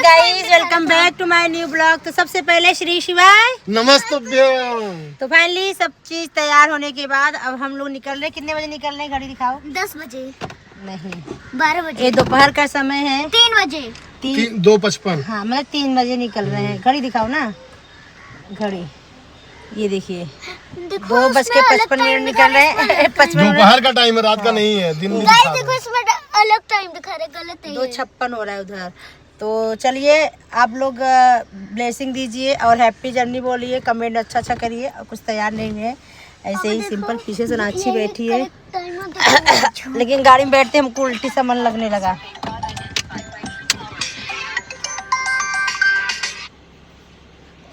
Guys, welcome back to my new blog. तो सबसे पहले श्री शिवाय नमस्ते। तो फाइनली सब चीज तैयार होने के बाद अब हम लोग निकल रहे। कितने बजे निकल रहे हैं? घड़ी दिखाओ। 10 बजे नहीं, 12 बजे। ये दोपहर का समय है। 3 बजे। 2:55। हाँ, मतलब 3 बजे निकल रहे हैं। घड़ी दिखाओ ना, घड़ी ये देखिए, 2:55 निकल रहे हैं। 55 दोपहर का टाइम है, रात का नहीं है, दिन में गाइस देखो इसमें अलग टाइम दिखा रहे, गलत है। 2:56 हो रहा है उधर। तो चलिए आप लोग ब्लेसिंग दीजिए और हैप्पी जर्नी बोलिए, कमेंट अच्छा करिए। और कुछ तैयार नहीं है, ऐसे ही सिंपल। पीछे से नाची बैठी है, लेकिन गाड़ी में बैठते हमको उल्टी सा मन लगने लगा।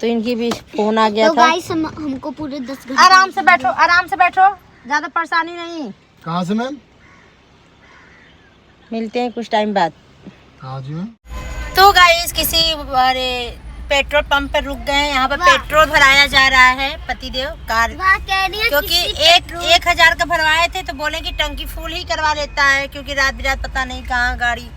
तो इनकी भी फोन आ गया तो था। गाइस हमको पूरे 10 घंटे। आराम से बैठो, आराम से बैठो, ज्यादा परेशानी नहीं। कहाँ से मैम? मिलते हैं कुछ टाइम बाद। हाँ जी मैम। तो गाइस किसी पेट्रोल पंप पर रुक गए हैं। यहाँ पर पेट्रोल भराया जा रहा है। पतिदेव कार, क्योंकि 1,000 का भरवाए थे तो बोले कि टंकी फुल ही करवा लेता है, क्योंकि रात बिरात पता नहीं कहाँ गाड़ी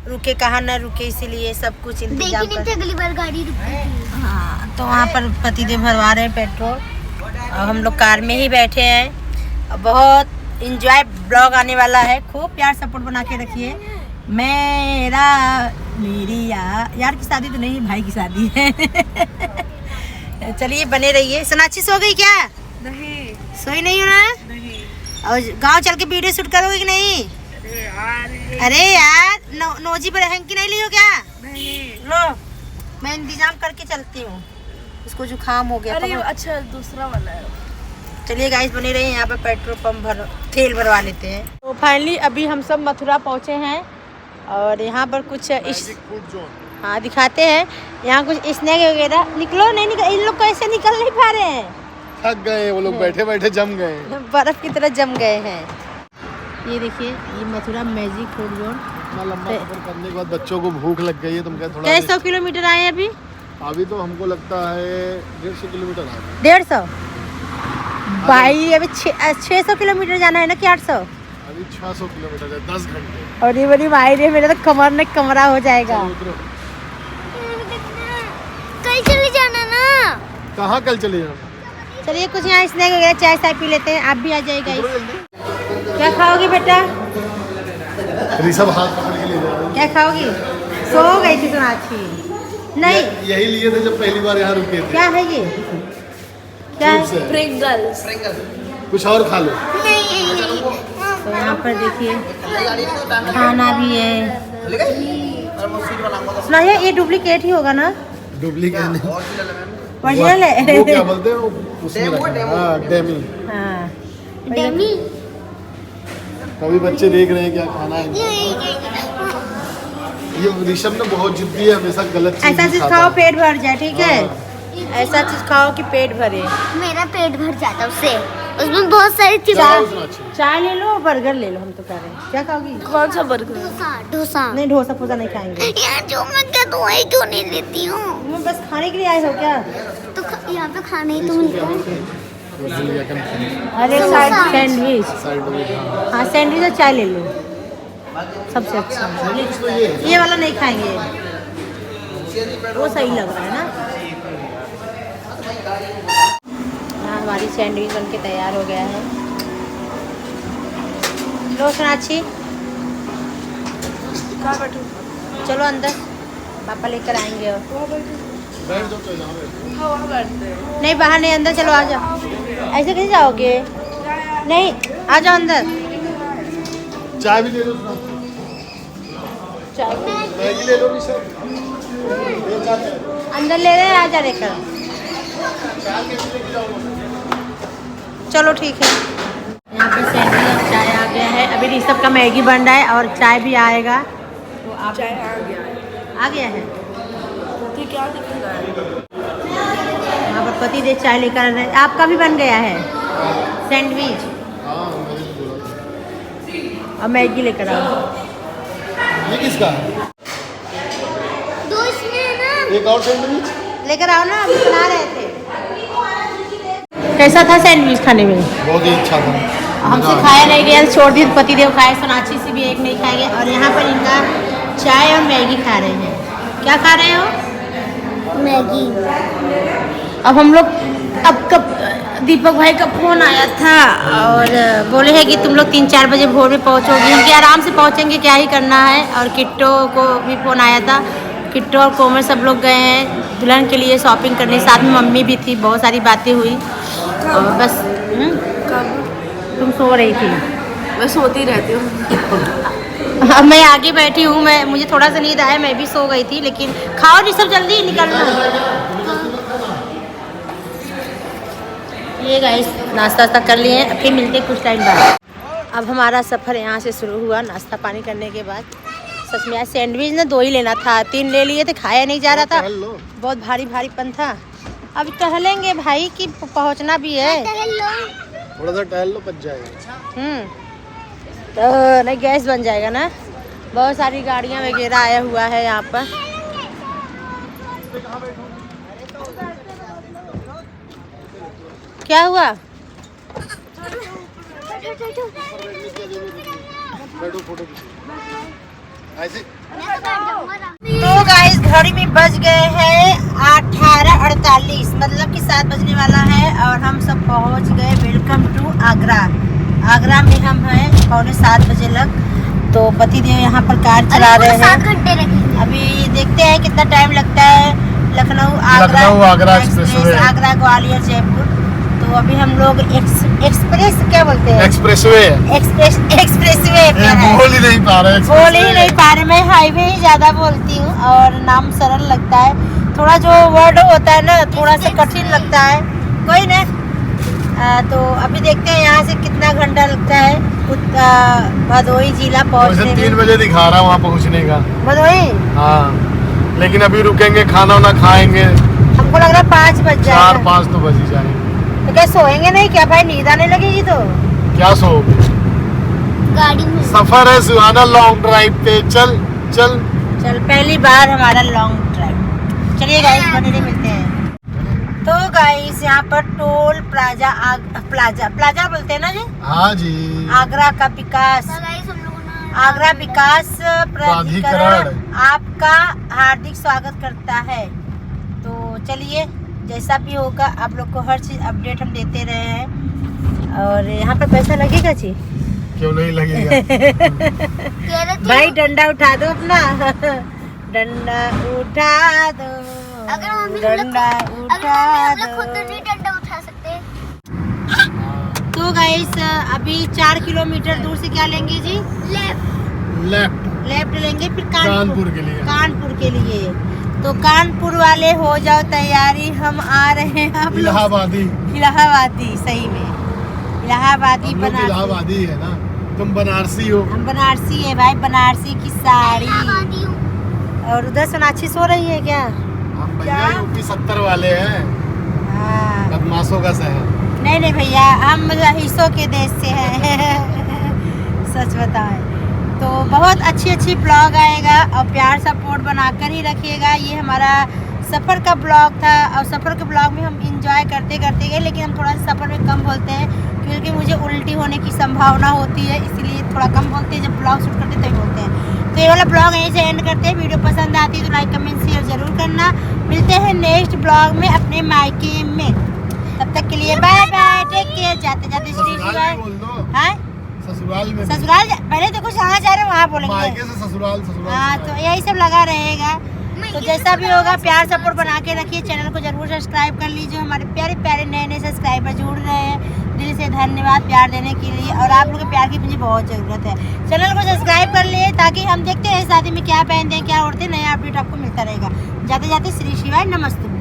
रुके कहाँ न रुके, इसीलिए सब कुछ इंतजाम कर। अगली बार गाड़ी रुकी। हाँ, तो वहाँ पर पतिदेव भरवा रहे हैं पेट्रोल और हम लोग कार में ही बैठे हैं। बहुत इंजॉय ब्लॉग आने वाला है। खूब प्यार सपोर्ट बना के रखिए। मेरी यार की शादी तो नहीं, भाई की शादी है। चलिए बने रहिए। सोनाक्षी सो गई क्या? नहीं, सोई नहीं हो ना? नहीं। और गांव चल के वीडियो शूट करोगे कि नहीं? अरे यार नोजी पर हैंकी नहीं ली हो क्या? नहीं। लो, मैं इंतजाम करके चलती हूँ। इसको जुकाम हो गया। अरे अच्छा, दूसरा वाला है। चलिए गाइस बने रहिए। यहाँ पे पेट्रोल पंप तेल भरवा लेते हैं। तो फाइनली अभी हम सब मथुरा पहुँचे हैं और यहाँ पर कुछ हाँ दिखाते हैं। यहाँ कुछ स्नैक वगैरह। निकलो, नहीं निकल, इन लोग कैसे निकल नहीं पा रहे हैं। थक गए वो लोग, बैठे बैठे जम गए, बर्फ की तरह जम गए हैं। ये देखिए, ये मथुरा मैजिक फूड जोन। इतना लंबा सफर करने के बाद बच्चों को भूख लग गई है। तुम क्या थोड़ा 150 किलोमीटर आए अभी? अभी तो हमको लगता है 150 किलोमीटर आए। 150 भाई, अभी 600 किलोमीटर जाना है ना कि 800? अभी 600 किलोमीटर है, 10 घंटे। और ये बड़ी भाई रे, मेरा तो कमर में कमरा हो जाएगा। कल चले जाना ना। कहाँ कल चले जाना? चलिए कुछ यहाँ स्नैक वगैरह चाय चाय पी लेते हैं। आप भी आ जाइएगा। क्या खाओगी बेटा? ऋषभ हाथ पकड़ के ले जा रहे हैं। क्या खाओगी? सो गई थी सोनाक्षी। नहीं, यही लिए थे जब पहली बार यहाँ रुके थे। क्या है ये? क्या है? प्रिंगल्स। कुछ और खा लो। तो यहाँ पर देखिए खाना भी है। सुना ये डुप्लीकेट ही होगा ना? डुप्लीकेट नहीं, ओरिजिनल है। वो क्या बोलते हैं उसमें रखा है। हाँ, डेमी। हाँ, डेमी। कभी बच्चे देख रहे हैं क्या खाना है। ये ऋषभ ने बहुत जिद्दी है, हमेशा गलत चीज ऐसा चीज खाता खाओ है। पेट भर जाए, ठीक है? ऐसा चीज खाओ कि पेट भरे। मेरा पेट भर जाता उससे। उसमें बहुत सारी चीजें। चाय ले लो, बर्गर ले लो। हम तो कह रहे हैं, क्या खाओगी? कौन सा बर्गर? डोसा। नहीं, डोसा फोसा नहीं खाएंगे। यार जो मैं क्या तो वही क्यों नहीं लेती हूँ? तुम बस खाने के लिए आए हो क्या? तो यहाँ पे खाना ही तो मिलता है। अरे साइड सैंडविच। हाँ। हाँ, सैंडविच और चाय ले लो, सबसे अच्छा। तो ये वाला नहीं खाएंगे, वो सही लग रहा है ना। हाँ, हमारी सैंडविच बन के तैयार हो गया है। लो सोनाक्षी, चलो अंदर, पापा लेकर आएंगे। और बैठ जाओ, तो जहाँ बैठो। नहीं, बाहर नहीं, अंदर चलो, आ जाओ। ऐसे कैसे जाओगे? नहीं, आ जाओ अंदर। चाय भी ले लो। चाय मैगी ले लो ऋषभ। अंदर ले रहे हैं, आ जा लेकर। चलो ठीक है। यहाँ पे सैंडविच और चाय आ गया है। अभी ऋषभ का मैगी बन रहा है और चाय भी आएगा। तो आप चाय आ गया है। आ गया है। तो क्या दिख रहा है? यहाँ पर पति देव चाय लेकर आ रहे हैं। आपका भी बन गया है सैंडविच हाँ, मैंने बोला। और मैगी लेकर आओ। ये किसका है? दो इसमें है ना। एक और सैंडविच लेकर आओ ना, अभी बना रहे थे। कैसा था सैंडविच खाने में? बहुत ही अच्छा था। हमसे खाया नहीं गया, छोड़ दिया। पति देव खाए, सोनाक्षी से भी एक नहीं खाएंगे। और यहाँ पर इनका चाय और मैगी खा रहे हैं। क्या खा रहे हो? मैगी। अब हम लोग कब दीपक भाई का फ़ोन आया था और बोले हैं कि तुम लोग 3-4 बजे भोर में पहुँचोगे। हम कि आराम से पहुँचेंगे, क्या ही करना है। और किट्टो को भी फ़ोन आया था। किट्टो और कोमल सब लोग गए हैं दुल्हन के लिए शॉपिंग करने, साथ में मम्मी भी थी। बहुत सारी बातें हुई और बस। तुम सो रही थी? मैं सोती रहती हूँ। अब मैं आगे बैठी हूँ, मुझे थोड़ा सा नींद आया, मैं भी सो गई थी। लेकिन खाओ नहीं, सब जल्दी निकलना। ये गाइस नाश्ता वास्ता कर लिए हैं, फिर मिलते हैं कुछ टाइम बाद। अब हमारा सफ़र यहाँ से शुरू हुआ नाश्ता पानी करने के बाद। सच में आज सैंडविच ना 2 ही लेना था, 3 ले लिए थे, खाया नहीं जा रहा था, बहुत भारी भारीपन था। अब टहलेंगे भाई कि पहुँचना भी है। थोड़ा सा टहल लो, पच जाएगा। तो नहीं गैस बन जाएगा ना। बहुत सारी गाड़ियाँ वगैरह आया हुआ है यहाँ पर। क्या हुआ? तो गाइस घड़ी में बज गए हैं 18:48, मतलब कि 7 बजने वाला है और हम सब पहुंच गए। Welcome to Agra. आगरा में हम हैं 6:45 बजे लग। तो पतिदेव यहाँ पर कार चला रहे हैं। 7 घंटे लगेंगे। अभी देखते हैं कितना टाइम लगता है। लखनऊ आगरा एक्सप्रेस, आगरा ग्वालियर जयपुर। तो अभी हम लोग एक्सप्रेस क्या बोलते हैं? एक्सप्रेसवे। एक्सप्रेसवे बोल ही नहीं पा रहे। मैं हाईवे ही ज्यादा बोलती हूँ और नाम सरल लगता है। थोड़ा जो वर्ड होता है ना थोड़ा सा कठिन लगता है, कोई ना। तो अभी देखते हैं यहाँ से कितना घंटा लगता है भदोही जिला पहुँचने में। 3 बजे दिखा रहा है वहाँ पहुँचने का। भदोही? हाँ, लेकिन अभी रुकेंगे, खाना वाना खाएंगे। हमको लग रहा है 5 बज जाएगा। 4-5 तो बज ही जाएंगे। तो क्या सोएंगे नहीं क्या भाई? नींद आने लगेगी तो क्या सो? गाड़ी में सफर है सुहाना, लॉन्ग ड्राइव पे। चल चल चल, पहली बार हमारा लॉन्ग ड्राइव। चलिए गाइस बने रहे, मिलते हैं। तो गाइस यहाँ पर टोल प्लाजा प्लाजा बोलते हैं ना जी? हाँ जी। आगरा का विकास, आगरा विकास प्राधिकरण आपका हार्दिक स्वागत करता है। तो चलिए जैसा भी होगा आप लोग को हर चीज अपडेट हम देते रहे हैं। और यहाँ पर पैसा लगेगा जी? क्यों नहीं लगेगा? भाई डंडा उठा दो अपना। डंडा उठा दो, डंडा उठा दो। डंडा उठा सकते। तो गाइस अभी 4 किलोमीटर दूर से क्या लेंगे जी? लेफ्ट लेंगे, फिर कानपुर के लिए। तो कानपुर वाले हो जाओ तैयारी, हम आ रहे हैं। आप इलाहाबादी सही में इलाहाबादी है ना। तुम बनारसी हो? हम बनारसी है भाई, बनारसी की साड़ी। और उधर सोनाक्षी सो रही है क्या? हम भैया यूपी 70 वाले हैं। हाँ। बदमाशों का शहर। नहीं भैया, हम रईसों के देश से हैं। सच बताएं तो बहुत अच्छी ब्लॉग आएगा और प्यार सपोर्ट बनाकर ही रखिएगा। ये हमारा सफ़र का ब्लॉग था और सफ़र के ब्लॉग में हम इंजॉय करते गए, लेकिन हम थोड़ा सा सफ़र में कम बोलते हैं क्योंकि मुझे उल्टी होने की संभावना होती है, इसलिए थोड़ा कम बोलते हैं। जब ब्लॉग शूट करते तभी बोलते हैं। तो ये वाला ब्लॉग यहीं से एंड करते हैं। वीडियो पसंद आती है तो लाइक कमेंट शेयर जरूर करना। मिलते हैं नेक्स्ट ब्लॉग में अपने मायके में। तब तक के लिए बाय बाय, टेक केयर। जाते श्री शिवाय। ससुराल पहले देखो जहाँ जा रहे हैं वहाँ बोलेंगे। ससुराल। हाँ, तो यही सब लगा रहेगा। तो जैसा भी होगा प्यार सपोर्ट बना के रखिए। चैनल को जरूर सब्सक्राइब कर लीजिए। हमारे प्यारे प्यारे नए सब्सक्राइबर जुड़ रहे हैं, दिल से धन्यवाद प्यार देने के लिए। और आप लोगों के प्यार की मुझे बहुत ज़रूरत है। चैनल को सब्सक्राइब कर लिए ताकि हम देखते हैं शादी में क्या पहनते हैं, क्या उड़ते हैं, नया अपडेट आपको मिलता रहेगा। जाते श्री शिवाय, नमस्ते।